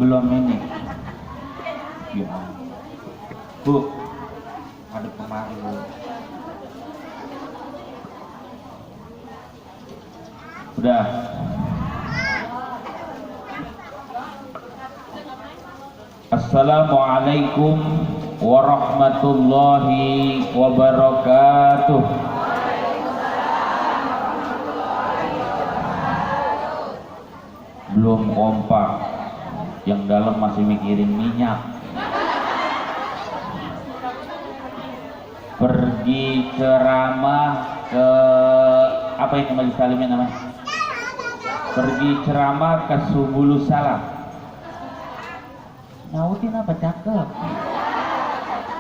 belum ini. Ya. Bu, ada kemari Bu. Udah. Assalamualaikum warahmatullahi wabarakatuh. Belum kompak, yang dalam masih mikirin minyak. Pergi ceramah ke apa yang kembali salimnya namanya? Pergi ceramah ke Subulus Salam. Nautin apa cakep?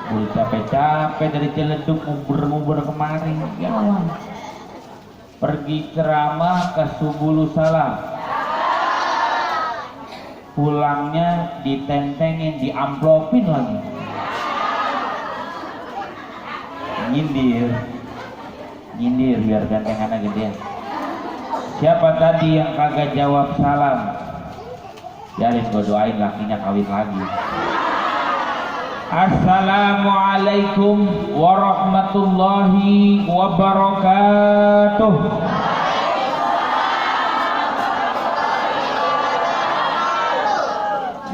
Udah capek-capek dari Ciledug ngubur-ngubur kemari. Ya Allah. Pergi ceramah ke Subulus Salam. Pulangnya ditentengin, diamplopin lagi. Nyindir biar gantengannya gedean. Siapa tadi yang kagak jawab salam? Biarin gue doain lakinya kawin lagi. Assalamualaikum warahmatullahi wabarakatuh.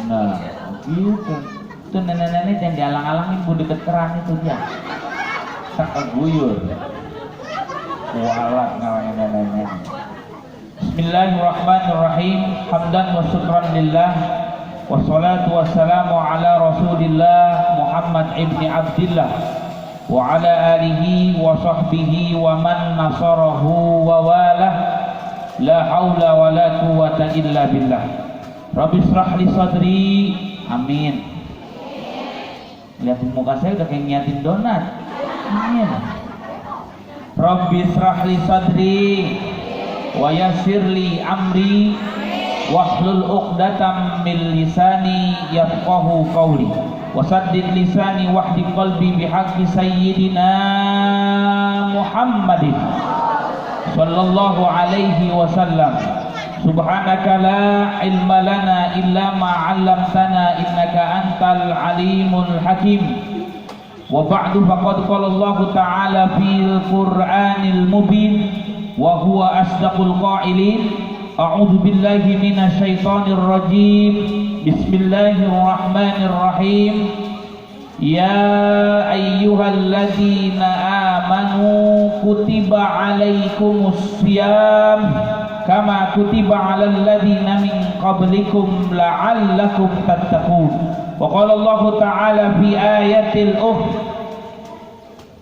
Nah, gitu. Itu nenek-nenek yang dialang-alangin bu deket keran itu dia. Tak keguyur. Kualat namanya nenek-nenek. Bismillahirrahmanirrahim. Hamdan wa syukran lillah. Wassalatu wassalamu ala Rasulillah Muhammad ibni Abdillah wa ala alihi wa sahbihi wa man nasarahu wa walah. La hawla wa la quwwata illa billah. Rabbi israh li sadri. Amin. Lihatin muka saya udah kayak ngiatin donat. Amin. Rabbi israh li sadri wa yassir li amri wahlul 'uqdatam min lisani yafqahu qawli wasaddid lisani wahdi qalbi bihaqqi sayyidina Muhammadin sallallahu alaihi wasallam. Subhanaka la ilma lana illa ma 'allamtana innaka antal alimul hakim. Wa ba'du faqad qala Allah ta'ala fil Qur'anil mubin wa huwa asdaqul qailin. A'udzu billahi minasy syaithanir rajim. Bismillahirrahmanirrahim. Ya ayyuhalladzina amanu kutiba 'alaikumus shiyam kama kutiba 'alal ladzina min qablikum la'allakum tattaqun. Wa qala Allah ta'ala fi ayatil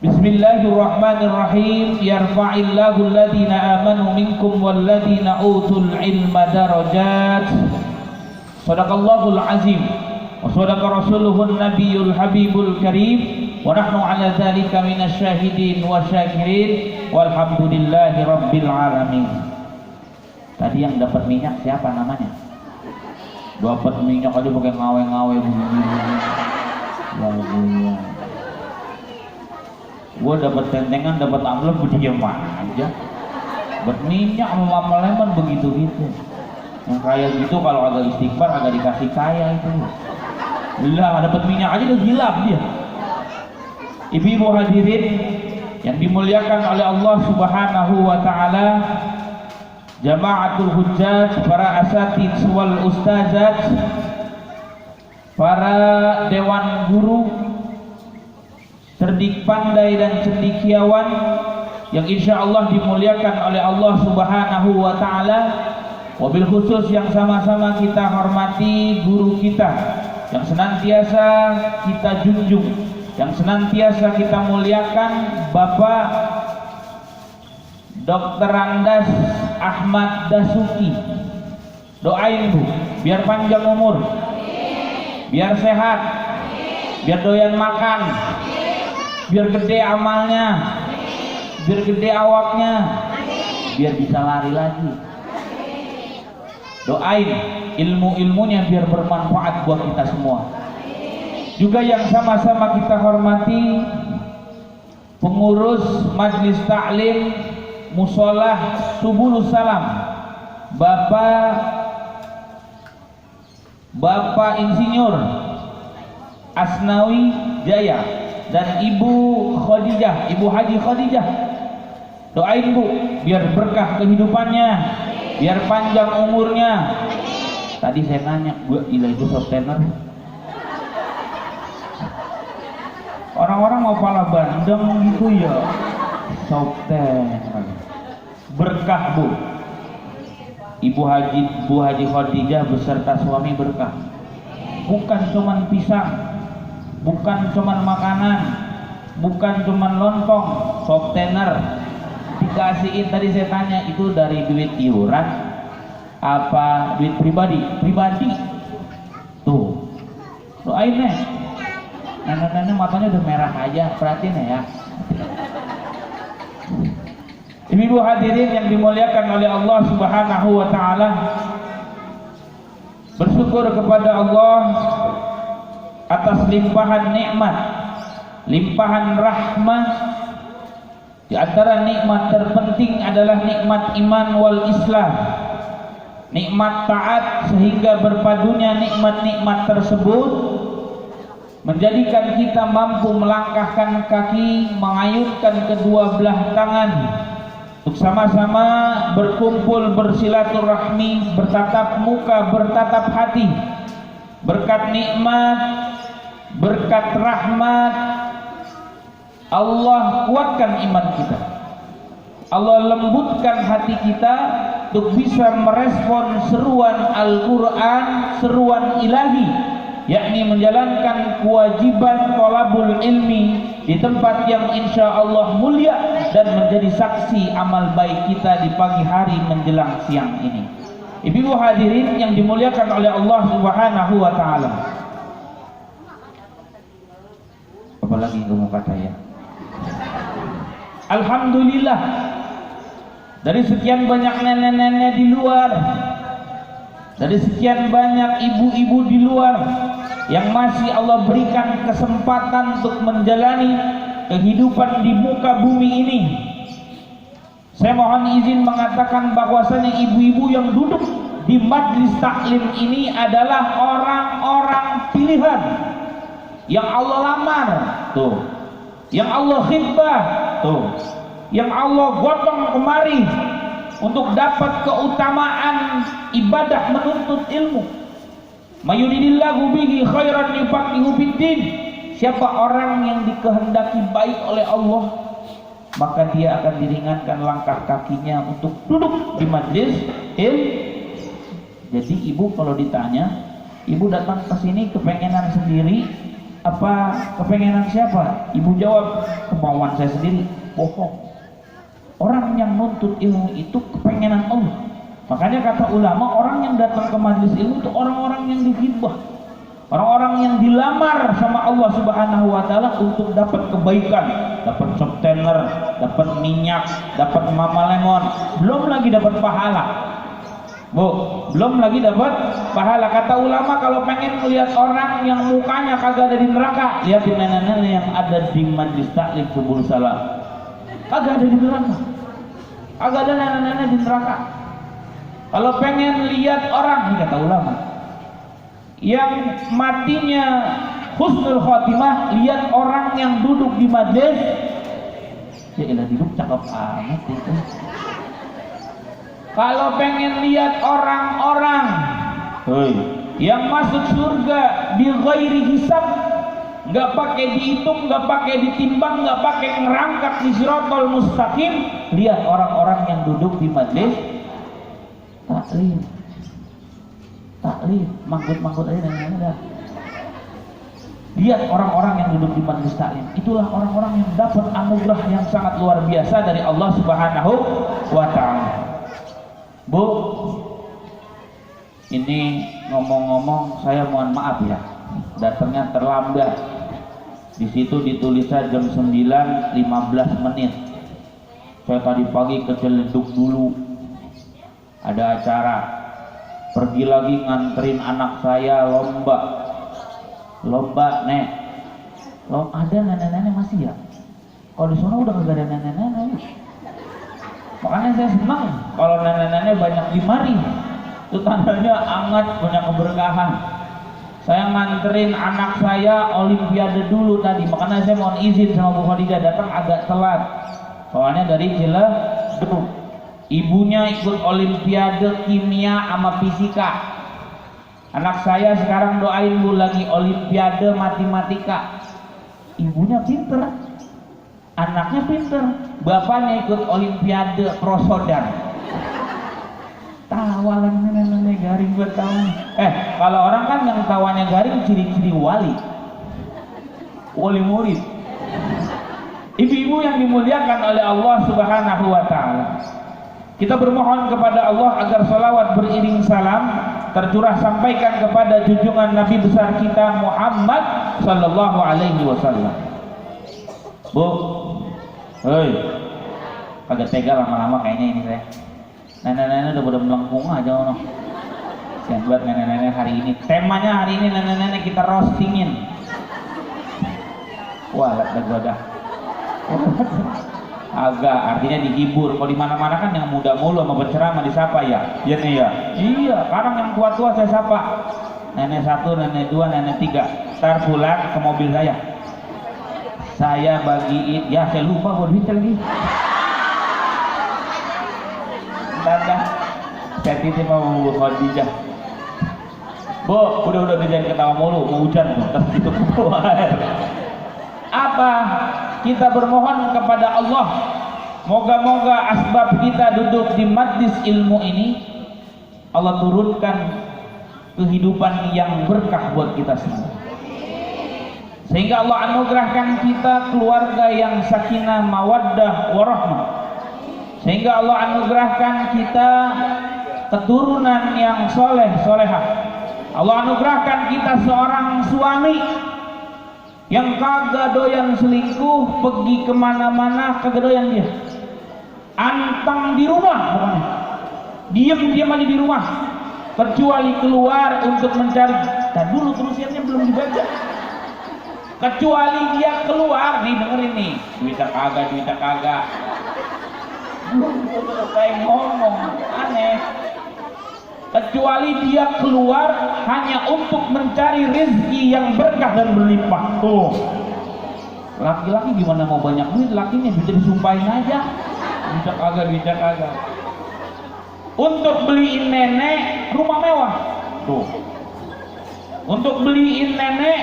Bismillahirrahmanirrahim. Yarfa'illahu alladhina amanu minkum walladhina utul ilma darajat. Shadaqallahul azim wa shadaqa rasuluhun nabiyul habibul karim. Wa nahnu ala dhalika minasy syahidin wa syakirin walhamdulillahi rabbil alamin. Tadi yang dapat minyak siapa namanya? Dapat minyak aja pakai ngawe-ngawe begini. Ya Allah. Gue dapat tentengan, dapat amplop, gue diam aja. Dapat minyak sama Maleman begitu gitu. Yang kaya gitu kalau agak istighfar agak dikasih kaya itu. Lah dapat minyak aja udah gila dia. Ibu-ibu hadirin yang dimuliakan oleh Allah Subhanahu wa taala, jamaatul hujjaj, para asatidz wal ustazat, para dewan guru, cerdik pandai dan cendekiawan yang insya Allah dimuliakan oleh Allah Subhanahu wa ta'ala. Wabil khusus yang sama-sama kita hormati guru kita yang senantiasa kita junjung, yang senantiasa kita muliakan, Bapak Dr. Andas Ahmad Dasuki. Doain Bu, biar panjang umur, biar sehat, biar doyan makan, biar gede amalnya, biar gede awaknya, biar bisa lari lagi. Doain ilmu-ilmunya biar bermanfaat buat kita semua. Juga yang sama-sama kita hormati pengurus Majelis Ta'lim Musholah Subulus Salam, Bapak Bapak Insinyur Asnawi Jaya dan Ibu Khadijah, Ibu Haji Khadijah. Doain Bu, biar berkah kehidupannya, biar panjang umurnya. Tadi saya nanya, Bu, gila itu softener. Orang-orang mau pala bandeng gitu ya. Softener. Berkah Bu. Ibu Haji Khadijah beserta suami berkah. Bukan cuman pisang, bukan cuman makanan, bukan cuman lontong, softener. Dikasihin, tadi saya tanya, itu dari duit iuran apa duit pribadi? Pribadi. Tuh. Doain nih. Nenek-nenek matanya udah merah aja, perhatiin ya. Ibu hadirin yang dimuliakan oleh Allah Subhanahu wa taala, bersyukur kepada Allah atas limpahan nikmat, limpahan rahmat. Di antara nikmat terpenting adalah nikmat iman wal Islam. Nikmat taat, sehingga berpadunya nikmat-nikmat tersebut menjadikan kita mampu melangkahkan kaki, mengayunkan kedua belah tangan untuk sama-sama berkumpul, bersilaturahmi, bertatap muka, bertatap hati. Berkat nikmat, berkat rahmat, Allah kuatkan iman kita. Allah lembutkan hati kita untuk bisa merespon seruan Al-Quran, seruan ilahi, yakni menjalankan kewajiban thalabul ilmi di tempat yang insya Allah mulia dan menjadi saksi amal baik kita di pagi hari menjelang siang ini. Ibu hadirin yang dimuliakan oleh Allah Subhanahu wa taala. Apalagi kamu kata ya? Alhamdulillah, dari sekian banyak nenek-nenek di luar, dari sekian banyak ibu-ibu di luar yang masih Allah berikan kesempatan untuk menjalani kehidupan di muka bumi ini, saya mohon izin mengatakan bahwasanya ibu-ibu yang duduk di majlis taklim ini adalah orang-orang pilihan yang Allah lamar, tuh, yang Allah khidbah, tuh, yang Allah gotong kemari untuk dapat keutamaan ibadah menuntut ilmu. Mayuridillahu bihi khairan yufaqihu fiddin. Siapa orang yang dikehendaki baik oleh Allah, maka dia akan diringankan langkah kakinya untuk duduk di majlis ilmu. Jadi ibu kalau ditanya, ibu datang ke sini kepengenan sendiri apa kepengenan siapa? Ibu jawab, kemauan saya sendiri. Bohong. Orang yang nuntut ilmu itu kepengenan Allah. Makanya kata ulama, orang yang datang ke majelis ilmu itu orang-orang yang dihibah, orang-orang yang dilamar sama Allah Subhanahu wa taala untuk dapat kebaikan, dapat softener, dapat minyak, dapat mama lemon, belum lagi dapat pahala. Bu, belum lagi dapat pahala. Kata ulama, kalau pengen melihat orang yang mukanya kagak ada di neraka, lihat di nenek-nenek yang ada di majelis taklim Subul Salam. Kagak ada di neraka, kagak ada nenek-nenek di neraka. Kalau pengen lihat orang, ini kata ulama, yang matinya husnul khotimah, lihat orang yang duduk di majelis. Ya elah, duduk cakep amat itu. Kalau pengen lihat orang-orang yang masuk surga bi ghairi hisab, nggak pakai dihitung, nggak pakai ditimbang, nggak pakai ngerangkak di siratal mustaqim, lihat orang-orang yang duduk di majelis taklim, manggut-manggut aja dan dah. Lihat orang-orang yang duduk di majelis taklim, itulah orang-orang yang dapat anugerah yang sangat luar biasa dari Allah Subhanahu wa taala. Bu, ini ngomong-ngomong saya mohon maaf ya, datangnya terlambat. Di situ ditulisnya jam 9.15 menit. Saya tadi pagi ke Ciledug dulu, ada acara. Pergi lagi nganterin anak saya lomba nek. Ada nenek-nenek masih ya? Kalau di sana udah kagak ada nenek-nenek. Makanya saya senang kalau nenek-nenek banyak di mari. Itu tandanya hangat, punya keberkahan. Saya nganterin anak saya olimpiade dulu tadi, makanya saya mohon izin sama Bu Khadijah datang agak telat. Soalnya dari Ciledug. Ibunya ikut olimpiade kimia sama fisika. Anak saya sekarang doain Bu lagi olimpiade matematika. Ibunya pinter, anaknya pinter, bapaknya ikut olimpiade prosodan. Tawa lagi nenek garing bertawa. Kalau orang kan yang tawanya garing ciri-ciri wali murid. Ibu-ibu yang dimuliakan oleh Allah Subhanahu wa Ta'ala, kita bermohon kepada Allah agar salawat beriring salam tercurah sampaikan kepada junjungan Nabi besar kita Muhammad sallallahu alaihi wasallam. Bu, hei, kagak tega lama-lama kayaknya ini saya. Nenek-nenek udah pada melengkung aja ono. Sian buat nenek-nenek hari ini. Temanya hari ini nenek-nenek kita roastingin. Wah, lihat dah. Agak artinya dihibur. Kalau di mana-mana kan yang muda mulu sama berceramah disapa ya. Iya nih ya. Iya, sekarang yang tua-tua saya sapa. Nenek 1, nenek 2, nenek 3. Ntar pulang ke mobil saya. Saya bagiin, ya saya lupa buat duit lagi. Dah, saya titip sama Bu Khadijah. Bu, udah jangan ketawa mulu, mau hujan tuh, terus itu keluar. Apa? Kita bermohon kepada Allah, moga-moga asbab kita duduk di majlis ilmu ini, Allah turunkan kehidupan yang berkah buat kita semua. Sehingga Allah anugerahkan kita keluarga yang sakinah, mawaddah, warahmah. Sehingga Allah anugerahkan kita keturunan yang soleh, solehah. Allah anugerahkan kita seorang suami yang kagak doyan selingkuh, pergi kemana-mana kagak doyan dia. Antang di rumah pokoknya. Diam aja di rumah. Kecuali keluar untuk mencari. Dan dulu tulisannya belum dibaca. Kecuali dia keluar, nih dengerin nih. Duitnya kagak. Saya ngomong aneh. Kecuali dia keluar hanya untuk mencari rezeki yang berkah dan berlimpah. Tuh, laki-laki gimana mau banyak duit, lakinya bisa disumpahin aja. Bisa kagak. Untuk beliin nenek rumah mewah. Tuh. Untuk beliin nenek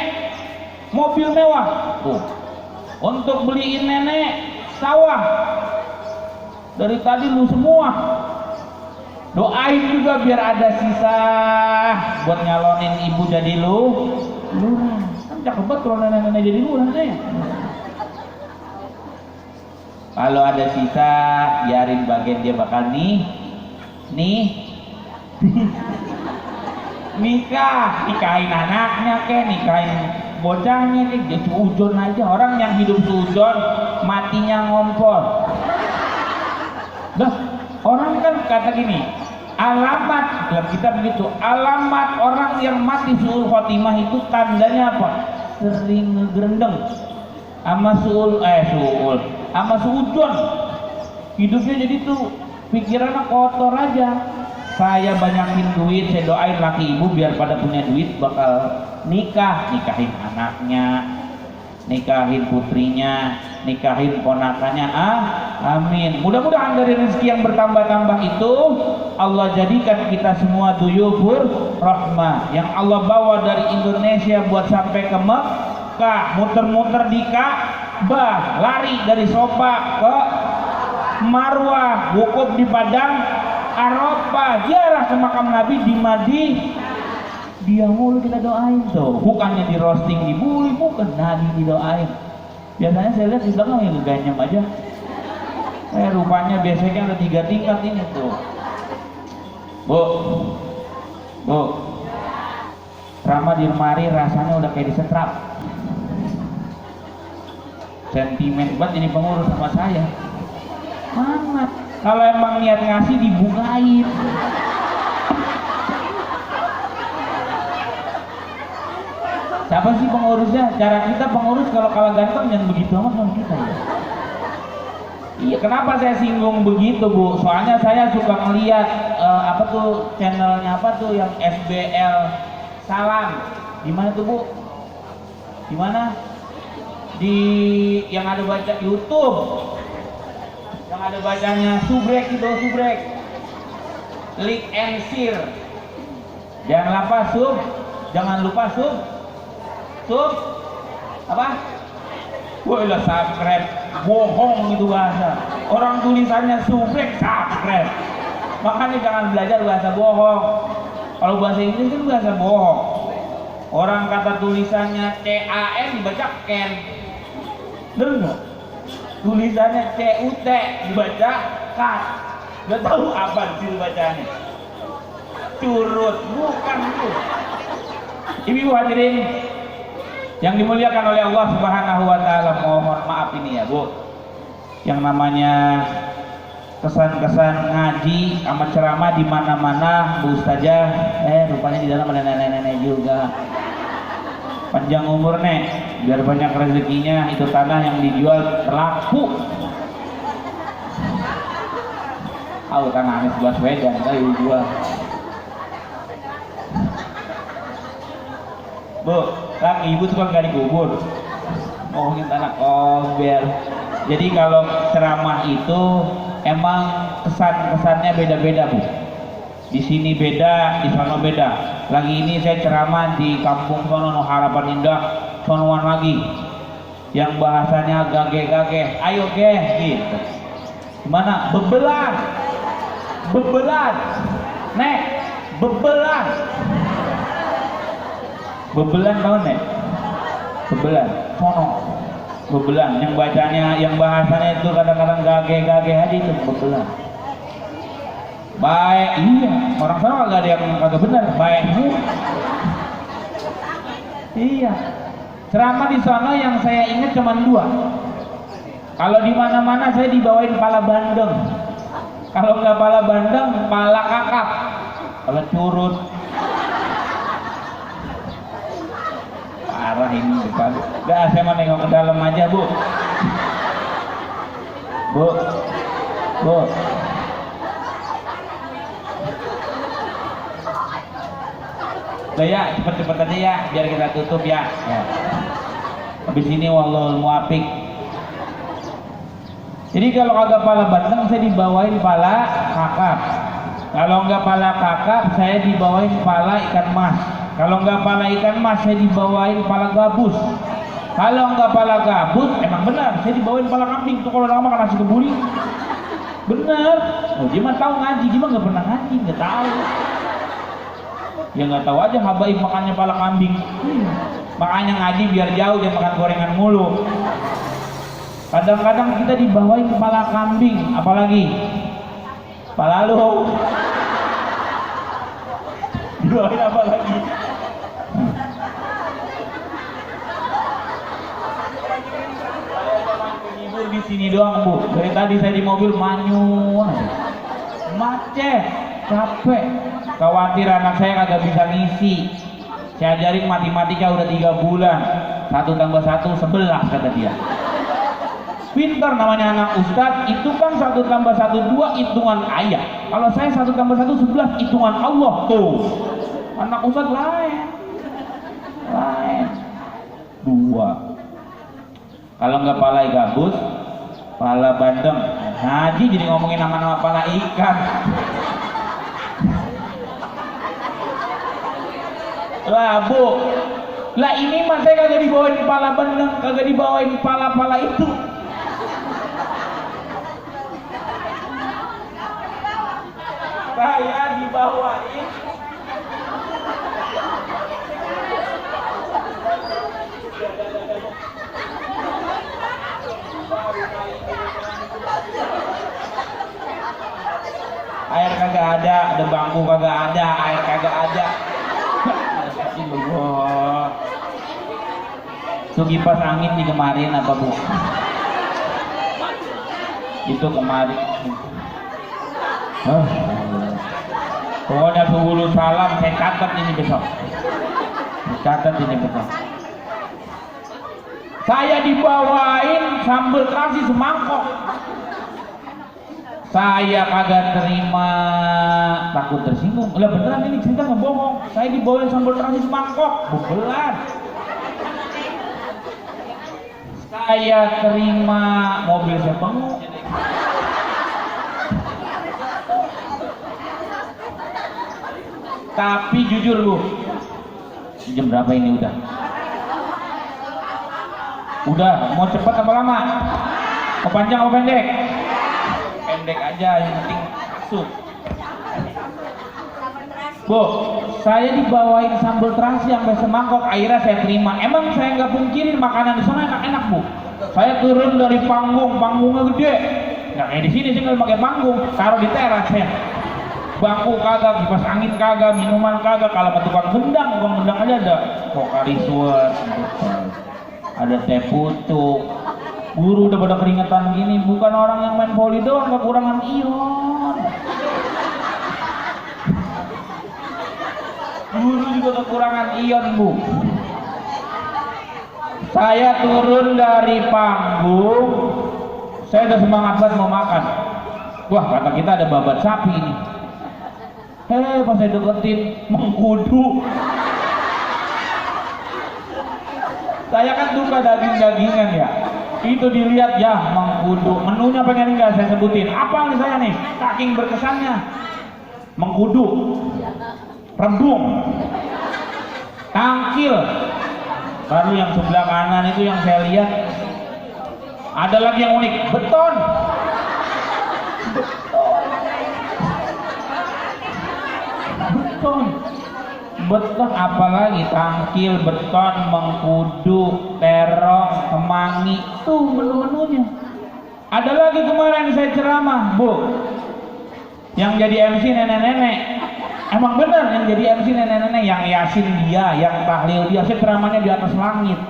mobil mewah. Tuh. Untuk beliin nenek sawah. Dari tadi lu semua doain juga biar ada sisa buat nyalonin ibu jadi lurah. Kan cakep banget kalau nenek-nenek jadi lurah saya. Kalau ada sisa biarin bagian dia bakal nikahin anaknya nikahin bocahnya dia suujon aja. Orang yang hidup suujon matinya ngompol. Loh, orang kan kata gini, alamat dalam kitab begitu, alamat orang yang mati suul khotimah itu tandanya apa? Sering ngegerendeng sama sama suujon. Hidupnya jadi tuh pikirannya kotor aja. Saya banyakin duit, saya doain laki ibu biar pada punya duit bakal nikahin anaknya, nikahin putrinya, nikahin ponakannya. Amin. Mudah-mudahan dari rezeki yang bertambah-tambah itu Allah jadikan kita semua duyufur rahmah yang Allah bawa dari Indonesia buat sampai ke Mekah, muter-muter di Ka'bah, lari dari Sofa ke Marwah, wukuf di Padang Arafah, ziarah ke makam Nabi di Madinah. Dia mulu kita doain tuh, bukannya di roasting dibully, bukan, Nabi didoain. Biasanya saya lihat di belakang ya ganyam aja. Rupanya biasanya ada 3 tingkat ini tuh. Bu, ceramah di lemari rasanya udah kayak disetrap. Sentimen banget ini pengurus sama saya. Amat. Kalau emang niat ngasih dibukain. Siapa sih pengurusnya? Cara kita pengurus kalau kalah ganteng jangan begitu amat sama kita ya. Iya, kenapa saya singgung begitu Bu? Soalnya saya suka ngeliat channelnya apa tuh yang SBL Salam. Di mana tuh Bu? Di mana? Di yang ada baca YouTube. Yang ada bacanya subrek itu, subrek. Like and share. Jangan lupa sub apa? Woi lah subscribe, bohong itu bahasa. Orang tulisannya subrek subscribe. Makanya jangan belajar bahasa bohong. Kalau bahasa Inggris kan bahasa bohong. Orang kata tulisannya CAN dibaca Ken. Bener? Tulisannya CUT dibaca Kat. Gak tahu apa sih bacanya. Curut, bukan itu. Ibu hadirin yang dimuliakan oleh Allah Subhanahu wa taala, mohon maaf ini ya, Bu. Yang namanya kesan-kesan ngaji sama ceramah di mana-mana, Bu Ustazah, rupanya di dalam ada nenek-nenek juga. Panjang umur nek, biar banyak rezekinya, itu tanah yang dijual terlaku. Kan Anies Baswedan kali dijual. Bu, laki ibu tuh kan gak dikubur. Ngomongin tanah kober. Jadi kalau ceramah itu emang kesan-kesannya beda-beda, Bu. Di sini beda, di sana beda. Lagi ini saya ceramah di kampung sono Harapan Indah, sonoan lagi. Yang bahasanya gage-gage, ayo geh gitu. Gimana? Bebelan. Nek, bebelan. Bebelan tahu nek? Bebelan, sono. Bebelan, yang bacanya, yang bahasanya itu kadang-kadang gage-gage aja itu bebelan. Baik, iya. Orang sana kagak ada yang kagak benar. Baik, iya. Ceramah di sana yang saya ingat cuma 2. Kalau di mana-mana saya dibawain pala bandeng. Kalau nggak pala bandeng, pala kakap. Kalau curut. Parah ini depan. Gak, saya mau nengok ke dalam aja, Bu. Bu. Udah ya, cepet-cepet aja ya, biar kita tutup ya. Habis ini wallahul muwaffiq. Jadi kalau kagak pala bandeng, saya dibawain pala kakap. Kalau nggak pala kakap, saya dibawain pala ikan mas. Kalau nggak pala ikan mas, saya dibawain pala gabus. Kalau nggak pala gabus, emang benar, saya dibawain pala kambing. Tuh kalau orang makan nasi kebuli, bener. Oh, dia mah tahu ngaji, dia mah nggak pernah ngaji, nggak tahu. Ya nggak tahu aja habaib makannya pala kambing. Makanya ngaji biar jauh, jangan makan gorengan mulu. Kadang-kadang kita dibawain kepala kambing, apalagi kepala lu. Dibawain apa lagi? Hibur di sini doang, Bu. Dari tadi saya di mobil manyun, macet, capek, khawatir anak saya kagak bisa ngisi. Saya ajarin matematika udah 3 bulan. 1 tambah 1 11 kata dia. Pintar namanya anak ustadz, itu kan 1 tambah 1 2 hitungan ayat. Kalau saya 1 tambah 1 11 hitungan Allah tuh. Anak ustadz lain 2. Kalau nggak pala gabus, pala bandeng. Ngaji jadi ngomongin nama-nama pala ikan. Lah Bu, lah ini mah saya kagak dibawain pala bandeng, kagak dibawain pala-pala itu. Saya dibawain air kagak ada bangku kagak ada, air kagak ada. Itu kipas angin di kemarin apa Bu? Itu kemarin. Pokoknya sebelum salam saya catat ini besok. Saya dibawain sambal kasih semangkok. Saya kagak terima, takut tersinggung. Lah beneran ini cerita nggak bohong. Saya dibawain sambal terasi semangkok, bubelan. Saya terima, mobil saya penuh. Tapi jujur Bu, jam berapa ini udah? Udah, mau cepat apa lama? Mau panjang apa pendek? Pendek aja, yang penting masuk. Bu, saya dibawain sambal terasi sampai semangkok, akhirnya saya terima. Emang saya nggak pungkirin makanan di sana enak-enak Bu. Saya turun dari panggung, panggungnya gede. Nggak kayak di sini sih nggak pakai panggung, taruh di teras ya. Bangku kagak, kipas angin kagak, minuman kagak. Kalau ke tukang gendang aja ada Pocari Sweat, ada teh pucuk. Guru udah pada keringetan gini, bukan orang yang main voli doang kekurangan ion. Guru juga kekurangan ion Bu. Saya turun dari panggung, saya udah semangat banget mau makan. Wah, kata kita ada babat sapi ini. Pas saya deketin, mengkudu. Saya kan suka daging-dagingan ya. Itu dilihat ya, mengkudu. Menunya pengen enggak saya sebutin. Apa nih saya nih? Saking berkesannya. Mengkudu, rebung, tangkil. Baru yang sebelah kanan itu yang saya lihat. Ada lagi yang unik, beton. Beton apalagi tangkil, beton, mengkudu, terong, kemangi, tuh menu-menunya. Ada lagi kemarin saya ceramah Bu, yang jadi MC nenek-nenek. Emang bener yang jadi MC nenek-nenek, yang yasin dia, yang tahlil dia. Saya ceramahnya di atas langit,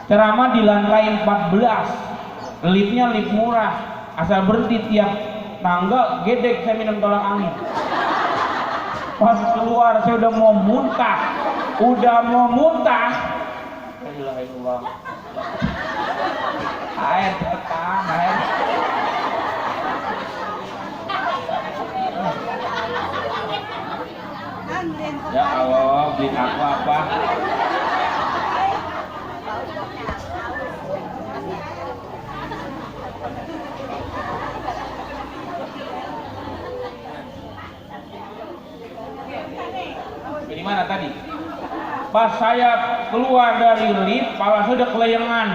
ceramah di lantai 14, liftnya lift murah, asal berhenti tiap tangga gedek saya minum tolak angin. Pas keluar saya udah mau muntah. La ilaha illallah. Air cepetan, air. Ya Allah, beli aku apa? Di mana tadi? Pas saya keluar dari lift, kepala saya udah kelayangan,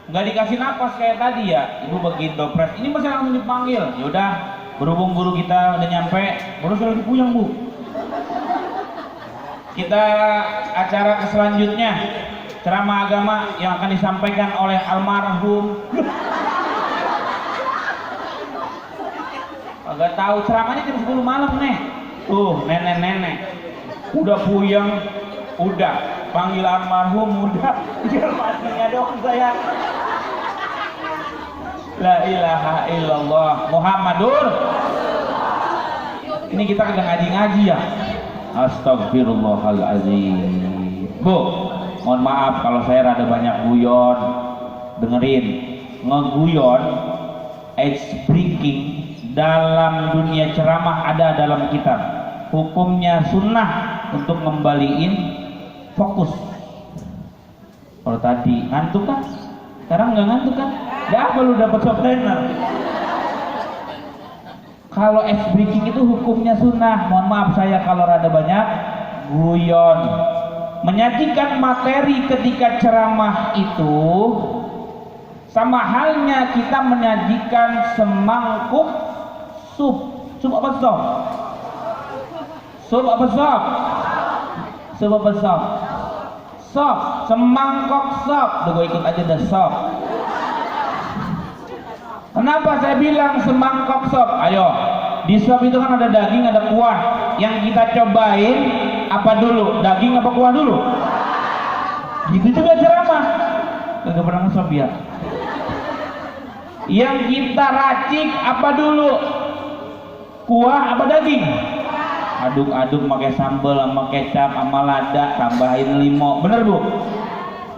nggak dikasih napas kayak tadi ya. Ibu begitu dopres, ini masih langsung dipanggil. Yaudah, berhubung guru kita udah nyampe, baru saya lagi puyeng Bu. Kita acara ke selanjutnya, ceramah agama yang akan disampaikan oleh almarhum. Agak tahu ceramahnya jam 10 malam nih. Tuh nenek-nenek udah puyeng, udah panggil almarhum, udah biar matinya dong saya. La ilaha illallah Muhammadur. Ini kita kagak ngaji-ngaji ya. Astagfirullahaladzim. Bu, mohon maaf kalau saya rada banyak guyon. Dengerin, ngeguyon, ice breaking dalam dunia ceramah ada dalam kitab. Hukumnya sunnah untuk ngembaliin fokus. Kalau tadi ngantuk kan, sekarang nggak ngantuk kan? Ya apa lu dapat soft trainer? Kalau ice breaking itu hukumnya sunnah. Mohon maaf saya kalau rada banyak guyon. Menyajikan materi ketika ceramah itu sama halnya kita menyajikan semangkuk sup. Sup apa sop? Sup apa sop? Sup apa sop? Sop, semangkok sop. Duh, gue ikut aja dah sop. Kenapa saya bilang semangkok sop? Ayo, di sop itu kan ada daging, ada kuah. Yang kita cobain apa dulu? Daging apa kuah dulu? Gitu juga ceramah. Gak pernah ngesop ya. Yang kita racik apa dulu? Kuah apa daging? Aduk-aduk pakai sambal sama kecap sama lada, tambahin limo. Bener Bu?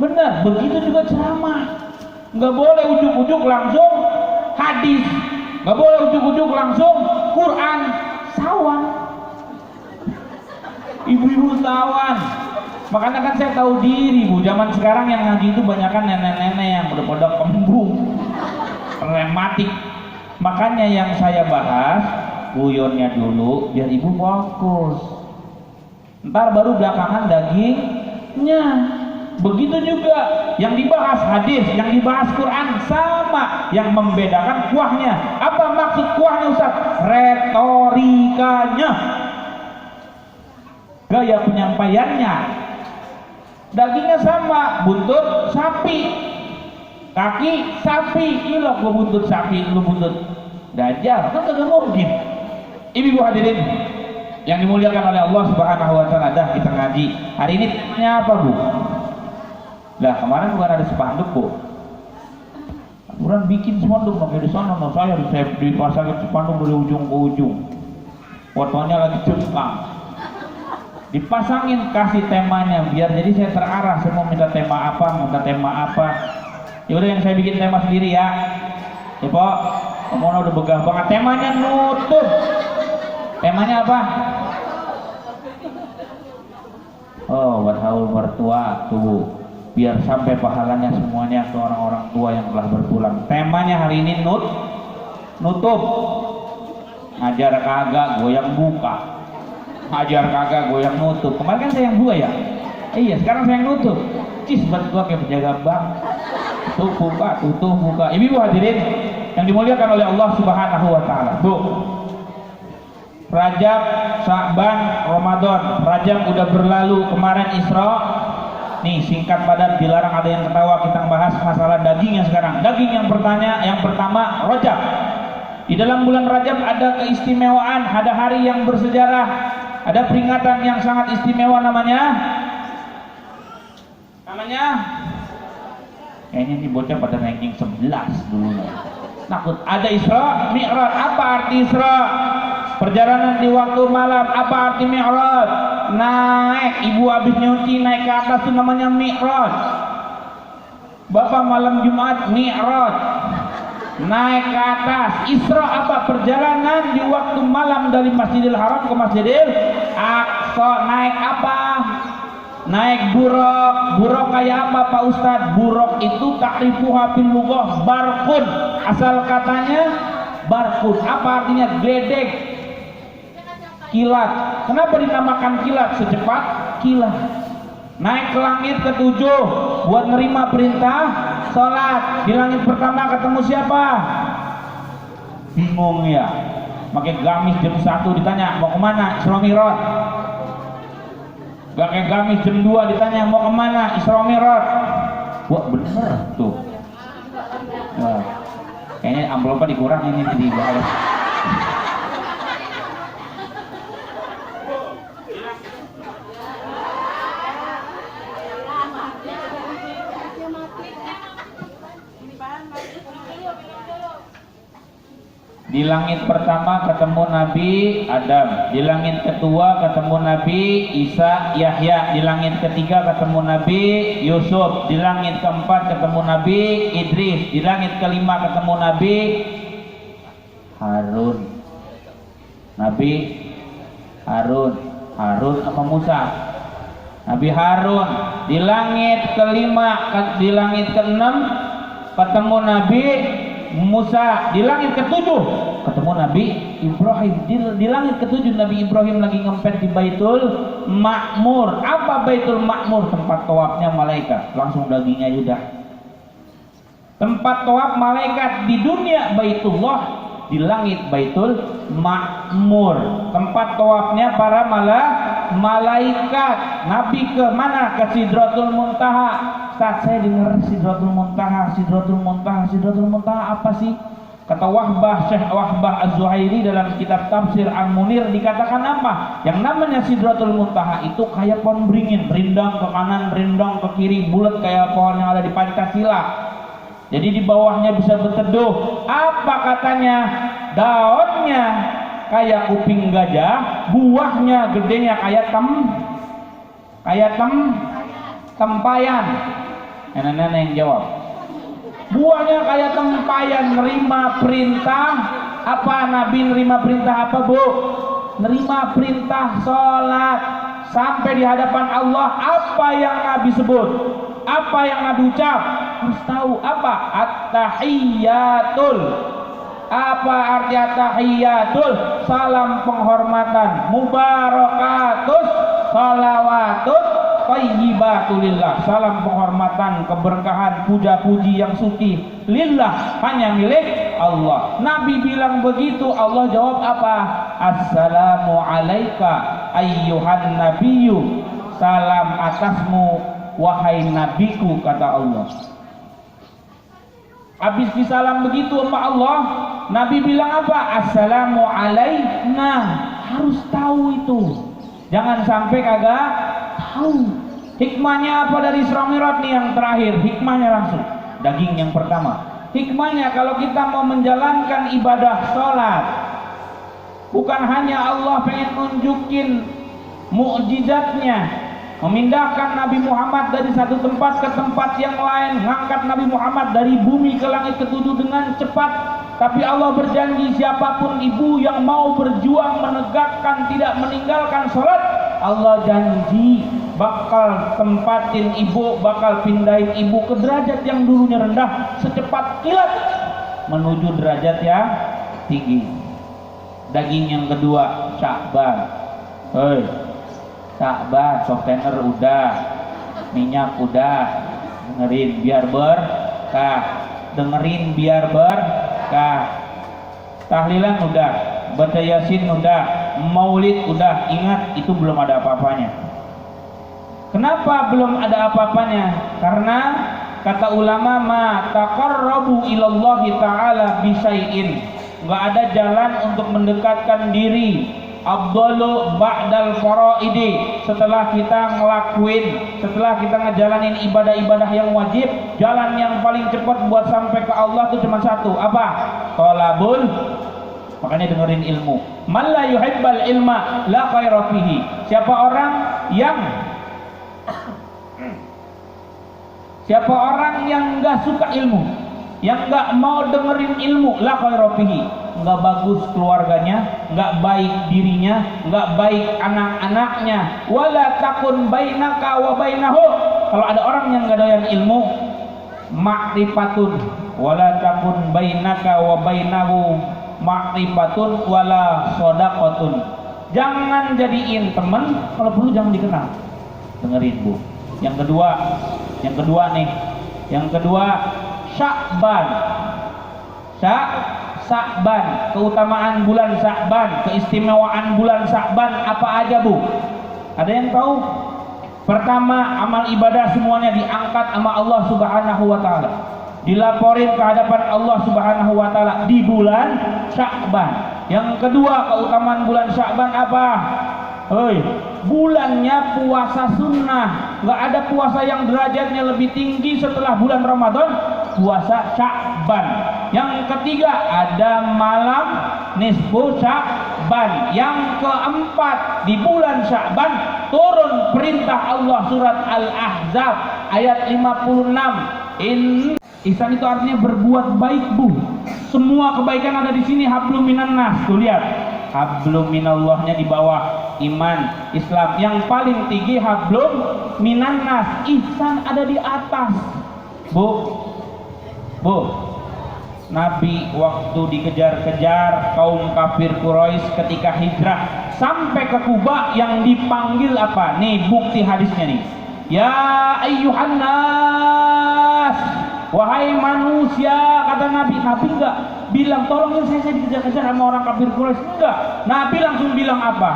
Bener, begitu juga ceramah. Nggak boleh ujuk-ujuk langsung hadis, nggak boleh ujuk-ujuk langsung Quran. Sawan, ibu-ibu sawan. Makanya kan saya tahu diri Bu, zaman sekarang yang ngaji itu banyakan nenek-nenek yang udah pada kembung, rematik. Makanya yang saya bahas guyonnya dulu biar ibu fokus, ntar baru belakangan dagingnya. Begitu juga yang dibahas hadis, yang dibahas Quran sama, yang membedakan kuahnya. Apa maksud kuahnya Ustaz? Retorikanya, gaya penyampaiannya. Dagingnya sama, buntut sapi, kaki sapi. Ilo gua buntut sapi, lu buntut dajjal, kan kagak mungkin. Ibu hadirin yang dimuliakan oleh Allah Subhanahu wa taala, dah kita ngaji. Hari ini temanya apa, Bu? Lah, kemarin bukan ada spanduk, Bu. Kurang bikin spanduk pakai di sana, saya dipasangin spanduk dari ujung ke ujung. Fotonya lagi cengkang. Dipasangin, kasih temanya biar jadi saya terarah, saya mau minta tema apa. Ya udah yang saya bikin tema sendiri ya. Ya, Pak. Kamu udah begah banget, temanya nutup. Temanya apa? Oh, buat haul mertua tuh, biar sampai pahalanya semuanya ke orang-orang tua yang telah berpulang. Temanya hari ini nutup. Ngajar kagak, goyang buka. Ngajar kagak, goyang nutup. Kemarin kan saya yang buka ya? Iya, sekarang saya yang nutup. Cis, buat gua kayak penjaga bank. Tutup buka. Ibu hadirin yang dimuliakan oleh Allah Subhanahu wa taala. Bu, Rajab, Sya'ban, Ramadan. Rajab udah berlalu, kemarin Isra. Nih singkat padat, dilarang ada yang ketawa. Kita bahas masalah daging yang sekarang. Daging yang pertama Rajab. Di dalam bulan Rajab ada keistimewaan, ada hari yang bersejarah, ada peringatan yang sangat istimewa namanya kayaknya ini bocah pada ranking 11 dulu. Takut ada Isra Mi'raj. Apa arti Isra? Perjalanan di waktu malam. Apa arti Mi'raj? Naik, ibu habis nyuci naik ke atas itu namanya Mi'raj. Bapak malam Jumat Mi'raj, naik ke atas. Isra apa? Perjalanan di waktu malam dari Masjidil Haram ke Masjidil Aqsa. Naik apa? Naik buruk. Buruk kayak apa Pak Ustadz? Buruk itu takrifuha fil lughah barqun. Asal katanya barqun. Apa artinya? Gledek, kilat. Kenapa dinamakan kilat? Secepat kilat. Naik ke langit ketujuh buat nerima perintah sholat. Di langit pertama ketemu siapa? Bingung ya, pakai gamis jam 1 ditanya mau kemana? Isra Mi'raj. Pakai gamis jam 2 ditanya mau kemana? Isra Mi'raj. Wah bener tuh. Nah, kayaknya amplopnya dikurangin ini dibahas. Di langit pertama ketemu Nabi Adam, di langit kedua ketemu Nabi Isa Yahya, di langit ketiga ketemu Nabi Yusuf, di langit keempat ketemu Nabi Idris, di langit kelima ketemu Nabi Harun. Nabi Harun sama Musa. Nabi Harun. Di langit kelima, di langit keenam ketemu Nabi Musa. Di langit ketujuh ketemu Nabi Ibrahim. Di langit ketujuh Nabi Ibrahim lagi ngempet di Baitul Ma'mur. Apa Baitul Ma'mur? Tempat tawafnya malaikat. Langsung dagingnya udah. Tempat tawaf malaikat di dunia Baitullah, di langit Baitul Ma'mur. Tempat tawafnya para malaikat. Nabi ke mana? Ke Sidratul Muntaha. Saat saya dengar Sidratul Muntaha apa sih? Kata Syekh Wahbah Az-Zuhairi dalam kitab Tafsir Al-Munir dikatakan apa? Yang namanya Sidratul Muntaha itu kayak pohon beringin, rindang ke kanan, rindang ke kiri, bulat kayak pohon yang ada di Pancasila. Jadi di bawahnya bisa berteduh. Apa katanya? Daunnya kayak kuping gajah, buahnya gedenya kayak tempayan. Nenek-nenek yang jawab. Buahnya kayak tempayan, nerima perintah. Apa Nabi nerima perintah apa, Bu? Nerima perintah sholat. Sampai di hadapan Allah, apa yang Nabi sebut, apa yang Nabi ucap, harus tahu apa? At-tahiyyatul. Apa arti at-tahiyyatul? Salam penghormatan. Mubarakatus, salawatut, thayyibatulillah. Salam penghormatan, keberkahan, puja-puji yang suci lillah, hanya milik Allah. Nabi bilang begitu, Allah jawab apa? Assalamu alaika ayyuhan nabiyyu. Salam atasmu wahai nabiku, kata Allah. Habis disalam begitu sama Allah, Nabi bilang apa? Assalamu alaina. Harus tahu itu, jangan sampai kagak tahu. Hikmahnya apa dari Isra Mi'raj nih yang terakhir? Hikmahnya langsung daging yang pertama. Hikmahnya kalau kita mau menjalankan ibadah sholat, bukan hanya Allah pengen nunjukin mukjizatnya, memindahkan Nabi Muhammad dari satu tempat ke tempat yang lain, mengangkat Nabi Muhammad dari bumi ke langit ketujuh dengan cepat. Tapi Allah berjanji, siapapun ibu yang mau berjuang menegakkan, tidak meninggalkan sholat, Allah janji bakal tempatin ibu, bakal pindahin ibu ke derajat yang dulunya rendah secepat kilat menuju derajat yang tinggi. Daging yang kedua, Sya'ban. Hei, Sya'ban, softener udah, minyak udah, dengerin biar berkah, dengerin biar berkah. Tahlilan udah, baca Yasin udah, maulid udah. Ingat, itu belum ada apa-apanya. Kenapa belum ada apa-apanya? Karena kata ulama, ma taqarrabu ilallahi ta'ala bisyai'in. Enggak ada jalan untuk mendekatkan diri afdalu ba'dal faraidi. Setelah kita ngelakuin, setelah kita ngejalanin ibadah-ibadah yang wajib, jalan yang paling cepat buat sampai ke Allah itu cuma satu. Apa? Thalabul. Makanya dengerin ilmu. Man la yuhibbal ilma la khaira fihi. Siapa orang yang enggak suka ilmu, yang enggak mau dengerin ilmu, la khaira fihi, enggak bagus keluarganya, enggak baik dirinya, enggak baik anak-anaknya. Wala takun bainaka wa bainahu. Kalau ada orang yang enggak doyan ilmu, ma'rifatun, wala takun bainaka wa bainahu ma'rifatun wala shadaqatun. Jangan jadiin teman, kalau perlu jangan dikenal. Dengerin, Bu. Yang kedua nih. Yang kedua, Sya'ban. Sya'ban, keutamaan bulan Sya'ban, keistimewaan bulan Sya'ban apa aja, Bu? Ada yang tahu? Pertama, amal ibadah semuanya diangkat sama Allah Subhanahu wa taala. Dilaporin ke hadapan Allah Subhanahu wa taala di bulan Sya'ban. Yang kedua, keutamaan bulan Sya'ban apa? Hei, bulannya puasa sunnah. Gak ada puasa yang derajatnya lebih tinggi setelah bulan Ramadan, puasa Sya'ban. Yang ketiga, ada malam nisfu Sya'ban. Yang keempat, di bulan Sya'ban turun perintah Allah, surat Al-Ahzab ayat 56. Ihsan itu artinya berbuat baik, Bu. Semua kebaikan ada di sini. Hablum minan nas. Tuh lihat, hablum minallahnya di bawah, iman, Islam. Yang paling tinggi hablum minan nas. Ihsan ada di atas. Bu, Nabi waktu dikejar-kejar kaum kafir Quraisy ketika hijrah sampai ke Kuba, yang dipanggil apa? Nih bukti hadisnya nih. Ya ayyuhan nas, wahai manusia, kata Nabi. Nabi enggak bilang tolongin saya dikejar-kejar sama orang kafir Quraisy, enggak. Nabi langsung bilang apa?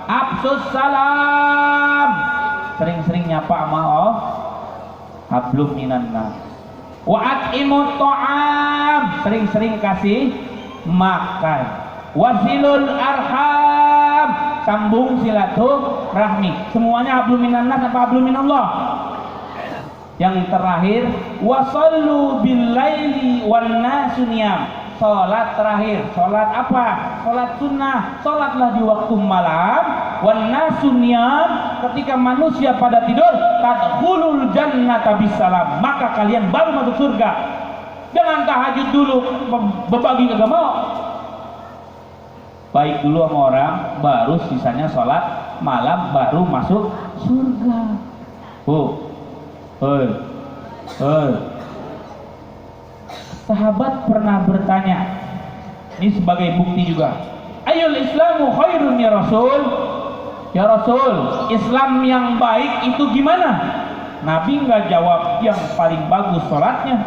Absus salam. Sering-sering nyapa sama Allah. Hablum minan nas. Wa at'imut ta'am, sering-sering kasih makan. Wasilul arham, sambung silaturahmi. Semuanya hablum minan nas apa hablum minallah? Yang terakhir, wasallu bil laili wan nasu niyam. Salat terakhir, salat apa? Salat sunnah. Salatlah di waktu malam. Wan nasu niyam, ketika manusia pada tidur. Tadkhulul jannata bisalam, maka kalian baru masuk surga. Jangan tahajud dulu berbagi kagak mau. Baik dulu sama orang, baru sisanya sholat malam, baru masuk surga. Sahabat pernah bertanya, ini sebagai bukti juga, ayul islamu khairun ya Rasul. Ya Rasul, Islam yang baik itu gimana? Nabi nggak jawab yang paling bagus sholatnya,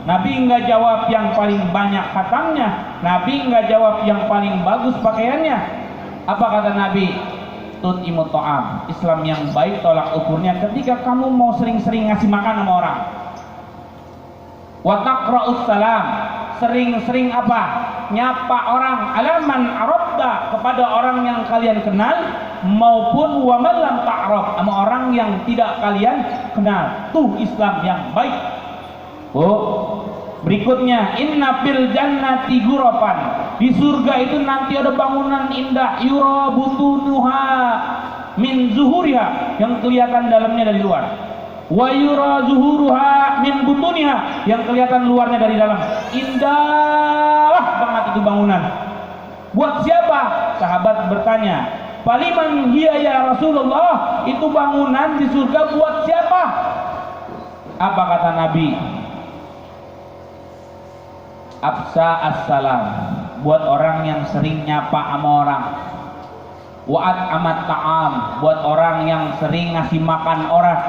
Nabi nggak jawab yang paling banyak khatamnya, Nabi nggak jawab yang paling bagus pakaiannya. Apa kata Nabi? Tut'imut ta'am. Islam yang baik tolak ukurnya ketika kamu mau sering-sering ngasih makan sama orang. Wa taqra'us salam. Sering-sering apa? Nyapa orang, alaman arabda, kepada orang yang kalian kenal, maupun wa man lam ta'raf, sama orang yang tidak kalian kenal. Tuh Islam yang baik. Berikutnya, inna fil jannati ghurafan. Di surga itu nanti ada bangunan indah, yura butunuha min zuhuriha, yang kelihatan dalamnya dari luar. Wa yura zuhuruha min butuniha, yang kelihatan luarnya dari dalam. Indah banget itu bangunan. Buat siapa? Sahabat bertanya, "Faliman hiya ya Rasulullah?" Itu bangunan di surga buat siapa? Apa kata Nabi? Afsa as-salam, buat orang yang sering nyapa sama orang. Wa'at amat ta'am, buat orang yang sering ngasih makan orang.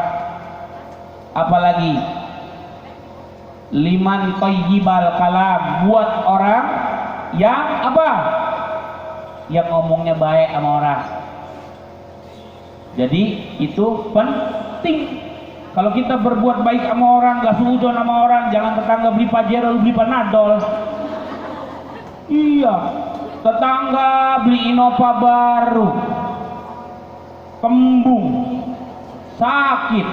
Apalagi liman thayyibal kalam, buat orang yang apa? Yang ngomongnya baik sama orang. Jadi itu penting. Kalau kita berbuat baik sama orang, gak suudon sama orang, jangan tetangga beli pajero, beli panadol. Iya, tetangga beli Innova baru, kembung, sakit,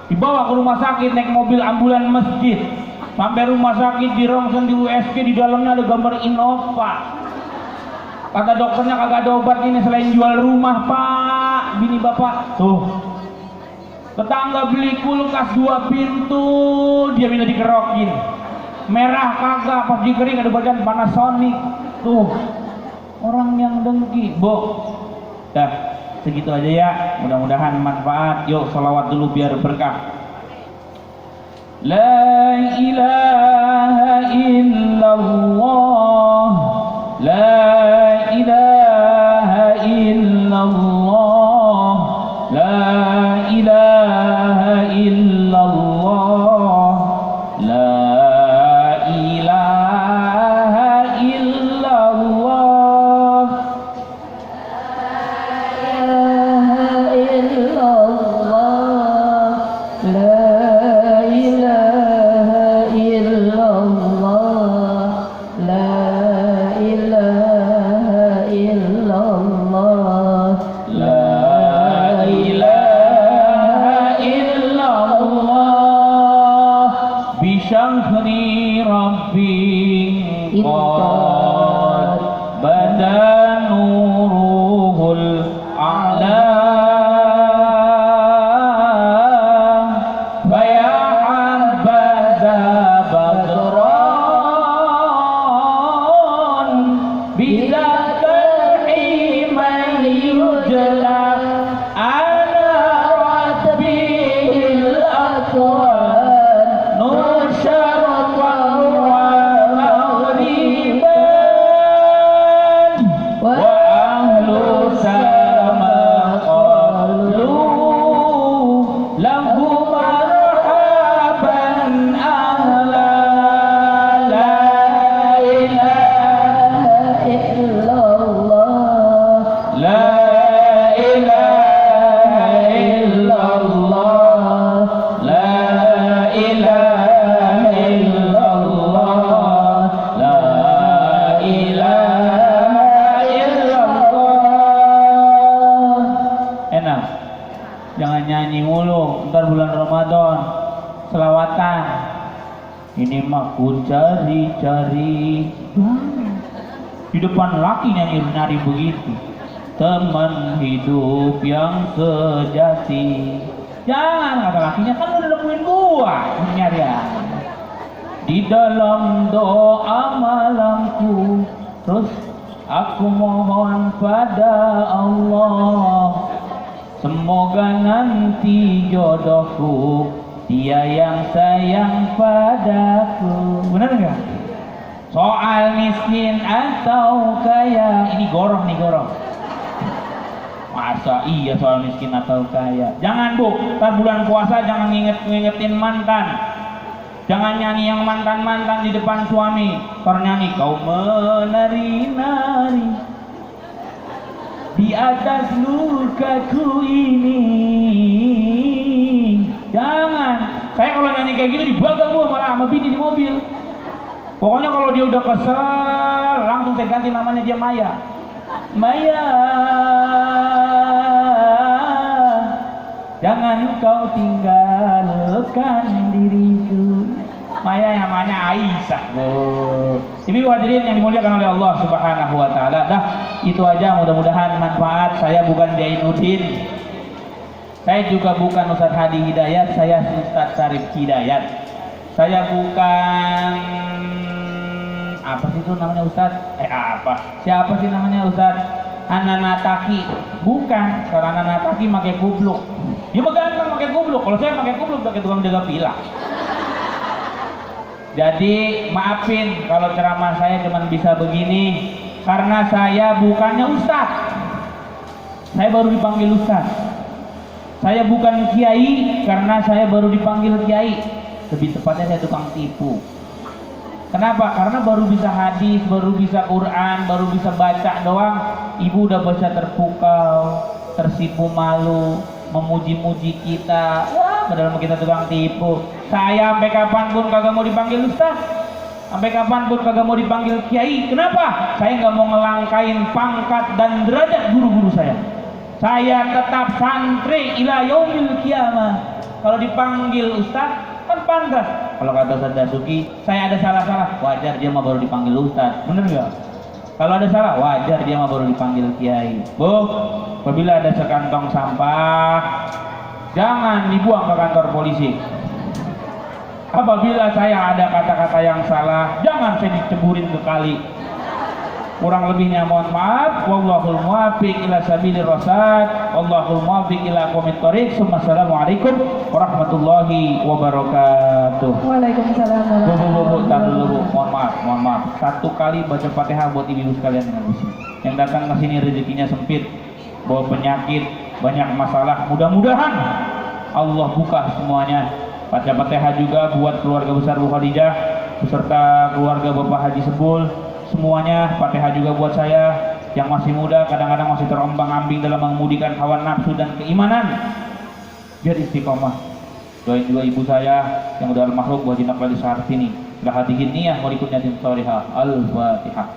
dibawa ke rumah sakit naik mobil ambulan masjid, sampai rumah sakit di rongsen di USG, di dalamnya ada gambar Innova. Kata dokternya kagak ada obat ini selain jual rumah pak, bini bapak. Tuh, tetangga beli kulkas 2 pintu, dia minta dikerokin. Merah kagak, pas dikering ada bagian Panasonic. Tuh, orang yang dengki. Dah, segitu aja ya. Mudah-mudahan manfaat. Yuk, salawat dulu biar berkah. La ilaha illallah, la ilaha illallah, la ilaha illallah, la ilaha illallah, la ilaha illallah, la ilaha illallah, la ilaha illallah, bisyahri rabbin qad bada nuruhul a'la, faya habbaza badran bidakal iman yujla ala rabbil akwan nur syarqan wa maghriban wa ahlu sama qalu lahu marhaban ahla, la ilaha illallah, la ilaha illallah, la ilaha illallah, la ilaha illallah. Enak, jangan nyanyi mulu, ntar bulan Ramadan selawatan. Ini mah ku cari-cari di depan laki nyanyi begitu, teman hidup yang sejati. Jangan, kata lakinya, kan udah nemuin gua nyari ya. di dalam doa malamku, terus aku mohon pada Allah, semoga nanti jodohku dia yang sayang padaku. Benar nggak? Soal miskin atau kaya, ini goroh nih, goroh. Masa iya soal miskin atau kaya? Jangan bu, ntar bulan puasa jangan ngingetin mantan. Jangan nyanyi yang mantan-mantan di depan suami. Ntar nyanyi kau menari-nari di atas lukaku ini. Jangan. Saya kalau nyanyi kayak gitu dibagang bu malah sama bini di mobil. Pokoknya kalau dia udah kesel langsung saya ganti namanya dia Maya. Maya, jangan kau tinggalkan diriku. Maya yang namanya Aisyah. Ibu hadirin yang dimuliakan oleh Allah Subhanahu wa taala. Dah, itu aja, mudah-mudahan manfaat. Saya bukan Jainuddin. Saya juga bukan Ustaz Hadi Hidayat, saya Ustaz Sarif Hidayat. Saya bukan apa sih itu namanya Ustaz? Siapa sih namanya Ustaz? Ananataki. Bukan, kalau Ananataki pakai kubluk. Dia begadang pakai kubluk. Kalau saya pakai kubluk pakai tukang jaga pila. Jadi maafin kalau ceramah saya cuma bisa begini karena saya bukannya Ustaz. Saya baru dipanggil Ustaz. Saya bukan kiai karena saya baru dipanggil kiai. Lebih tepatnya saya tukang tipu. Kenapa? Karena baru bisa hadis, baru bisa Quran, baru bisa baca doang. Ibu udah baca terpukau, tersipu malu, memuji-muji kita. Wah, padahal kita tukang tipu. Saya sampai kapanpun kagak mau dipanggil Ustaz. Sampai kapanpun kagak mau dipanggil kiai. Kenapa? Saya nggak mau ngelangkain pangkat dan derajat guru-guru saya. Saya tetap santri ila yaumil qiyamah. Kalau dipanggil Ustaz kan pantas. Kalau kata Ustaz Dasuki, saya ada salah-salah, wajar dia mah baru dipanggil Ustaz. Bener nggak? Kalau ada salah, wajar dia mah baru dipanggil kiai. Bu, apabila ada sekantong sampah, jangan dibuang ke kantor polisi. Apabila saya ada kata-kata yang salah, jangan saya diceburin ke kali. Kurang lebihnya mohon maaf. Wallahul muwaffiq ila sabilir rasyad. Wallahul muwaffiq ila aqwamit thoriq. Assalamualaikum warahmatullahi wabarakatuh. Waalaikumsalam Bu, tar dulu Bu. Mohon maaf. Satu kali baca Fatihah buat ibu sekalian yang di sini. Yang datang ke sini rezekinya sempit, bawa penyakit, banyak masalah. Mudah-mudahan Allah buka semuanya. Baca Fatihah juga buat keluarga besar Bu Khadijah beserta keluarga Bapak Haji Sebul. Semuanya Fatihah juga buat saya yang masih muda, kadang-kadang masih terombang-ambing dalam mengemudikan hawa nafsu dan keimanan, biar istiqomah. Doain juga ibu saya yang udah almarhum Bu Haji Naqlali Sartini. Dah hadihin niyah mau ikut nyatin sholihah. Al-Fatihah.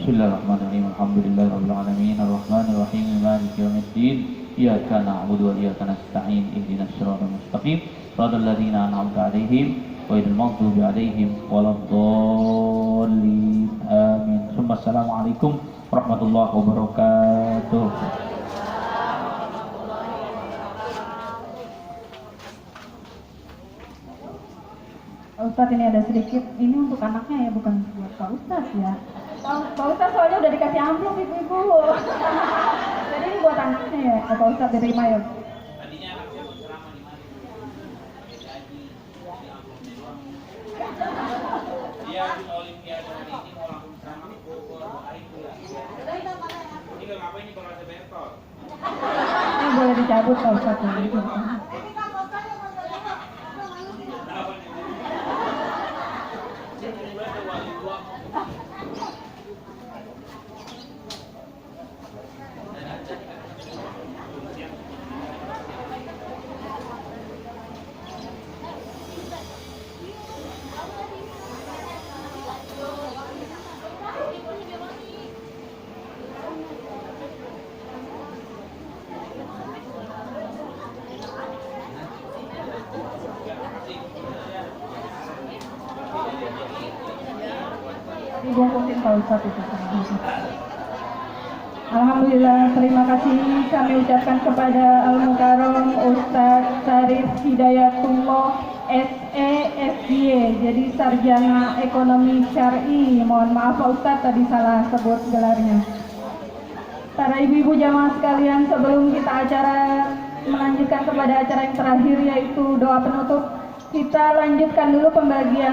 Bismillahirrahmanirrahim. Alhamdulillahirabbil alamin arrahmanir rahim maliki yaumiddin. Iyyaka na'budu wa iyyaka nasta'in. Ihdinas siratal mustaqim. Shiratal ladzina an'amta 'alaihim ghairil maghdubi 'alaihim waladdallin. Amin. Assalamualaikum warahmatullahi wabarakatuh. Ustaz, ini ada sedikit, ini untuk anaknya ya, bukan buat Pak Ustaz ya. Pak Ustaz soalnya udah dikasih amplop ibu-ibu. Jadi ini buat anaknya ya, Pak Ustaz diterima ya. Dia olimpiade hari ini mau langsung ceramah ke Bogor, ini gak ngapain nih kalau ada bentol. Ini boleh dicabut Pak Ustaz ya. Dibungkusin Pak Ustaz itu. Alhamdulillah, terima kasih kami ucapkan kepada Al-Mukarram Ustadz Syarif Hidayatullah SE SY, jadi Sarjana Ekonomi Syar'i. Mohon maaf Pak Ustadz, tadi salah sebut gelarnya. Para ibu-ibu jamaah sekalian, sebelum kita melanjutkan kepada acara yang terakhir yaitu doa penutup, kita lanjutkan dulu pembagian